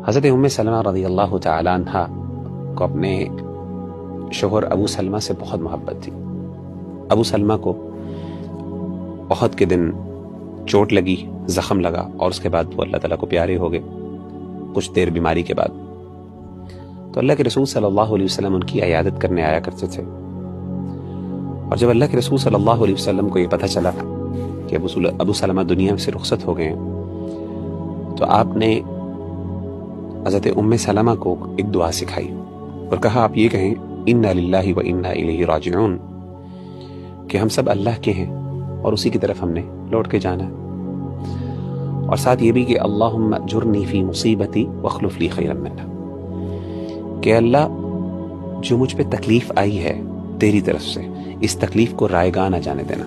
حضرت ام سلمہ رضی اللہ تعالی عنہ کو اپنے شوہر ابو سلمہ سے بہت محبت تھی. ابو سلمہ کو احد کے دن چوٹ لگی، زخم لگا، اور اس کے بعد وہ اللہ تعالیٰ کو پیارے ہو گئے کچھ دیر بیماری کے بعد. تو اللہ کے رسول صلی اللہ علیہ وسلم ان کی عیادت کرنے آیا کرتے تھے. اور جب اللہ کے رسول صلی اللہ علیہ وسلم کو یہ پتہ چلا کہ ابو سلمہ دنیا سے رخصت ہو گئے ہیں، تو آپ نے حضرت ام سلمہ کو ایک دعا سکھائی اور کہا آپ یہ کہیں انا للہ و انا الیہ راجعون، کہ ہم سب اللہ کے ہیں اور اسی کی طرف ہم نے لوٹ کے جانا ہے. اور ساتھ یہ بھی کہ اللہم اجرنی فی مصیبتی واخلف لی خیرا منہا، کہ اللہ جو مجھ پہ تکلیف آئی ہے تیری طرف سے، اس تکلیف کو رائگاں نہ جانے دینا.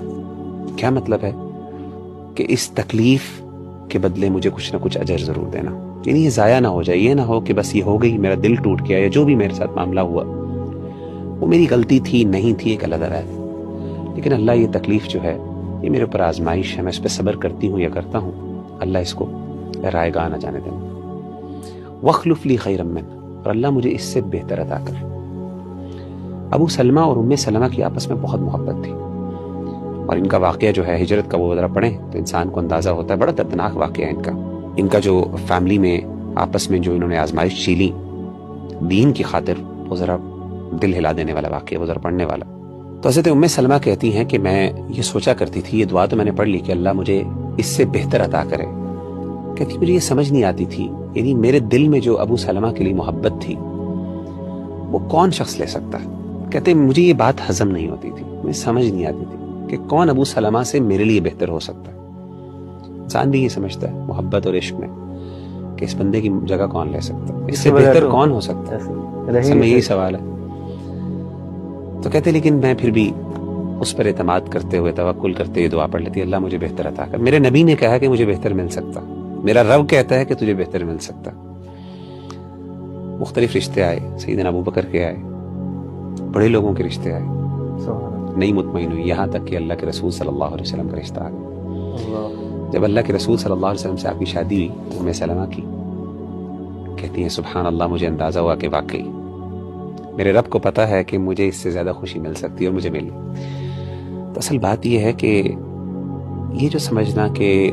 کیا مطلب ہے؟ کہ اس تکلیف کے بدلے مجھے کچھ نہ کچھ اجر ضرور دینا، یعنی یہ ضائع نہ ہو جائے. یہ نہ ہو کہ بس یہ ہو گئی، میرا دل ٹوٹ گیا، یا جو بھی میرے ساتھ معاملہ ہوا وہ میری غلطی تھی نہیں تھی ایک علیحدہ ہے، لیکن اللہ یہ تکلیف جو ہے یہ میرے اوپر آزمائش ہے، میں اس پہ صبر کرتی ہوں یا کرتا ہوں، اللہ اس کو رائگاں نہ جانے دینا. واخلف لی خیرا منہ، اور اللہ مجھے اس سے بہتر عطا کر. ابو سلمہ اور ام سلمہ کی آپس میں بہت محبت تھی، اور ان کا واقعہ جو ہے ہجرت کا وہ ذرا پڑھیں تو انسان کو اندازہ ہوتا ہے. بڑا دردناک واقعہ ہے ان کا جو فیملی میں آپس میں جو انہوں نے آزمائش جھیلی دین کی خاطر، وہ ذرا دل ہلا دینے والا واقعہ، وہ ذرا پڑھنے والا. تو حضرت ام سلمہ کہتی ہیں کہ میں یہ سوچا کرتی تھی، یہ دعا تو میں نے پڑھ لی کہ اللہ مجھے اس سے بہتر عطا کرے. کہتی مجھے یہ سمجھ نہیں آتی تھی، یعنی میرے دل میں جو ابو سلمہ کے لیے محبت تھی وہ کون شخص لے سکتا ہے. کہتے مجھے یہ بات ہضم نہیں ہوتی تھی، مجھے سمجھ نہیں آتی تھی کہ کون ابو سلمہ سے میرے لیے بہتر ہو سکتا ہے. انسان بھی یہ سمجھتا ہے محبت اور عشق میں کہ اس بندے کی جگہ کون لے سکتا ہے، اس سے بہتر کون ہو سکتا ہے. اصل میں یہی سوال ہے. تو کہتے لیکن میں پھر بھی اس پر اعتماد کرتے ہوئے، توکل کرتے ہوئے دعا پڑھ لیتی، اللہ مجھے بہتر عطا کر. میرے نبی نے کہا کہ مجھے بہتر مل سکتا، میرا رب کہتا ہے کہ تجھے بہتر مل سکتا. مختلف رشتے آئے، سیدنا ابو بکر کے آئے، بڑے لوگوں کے رشتے آئے، نہیں مطمئن ہوئی، یہاں تک کہ اللہ کے رسول صلی اللہ علیہ وسلم کا رشتہ آ گیا. جب اللہ کے رسول صلی اللہ علیہ وسلم سے آپ کی شادی ہوئی ام سلمہ کی، کہتی ہیں سبحان اللہ، مجھے اندازہ ہوا کہ واقعی میرے رب کو پتا ہے کہ مجھے اس سے زیادہ خوشی مل سکتی ہے اور مجھے ملی. تو اصل بات یہ ہے کہ یہ جو سمجھنا کہ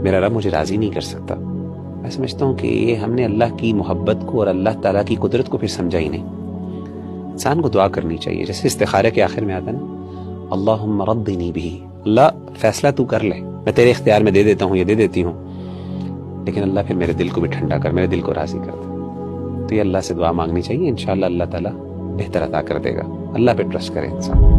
میرا رب مجھے راضی نہیں کر سکتا، میں سمجھتا ہوں کہ یہ ہم نے اللہ کی محبت کو اور اللہ تعالیٰ کی قدرت کو پھر سمجھا ہی نہیں. انسان کو دعا کرنی چاہیے، جیسے استخارے کے آخر میں آتا ہے نا اللہم رضنی بہ، اللہ فیصلہ تو کر لے، میں تیرے اختیار میں دے دیتا ہوں یا دے دیتی ہوں، لیکن اللہ پھر میرے دل کو بھی ٹھنڈا کر، میرے دل کو راضی کر دے. تو یہ اللہ سے دعا مانگنی چاہیے، انشاءاللہ اللہ تعالیٰ بہتر عطا کر دے گا. اللہ پہ ٹرسٹ کرے انسان.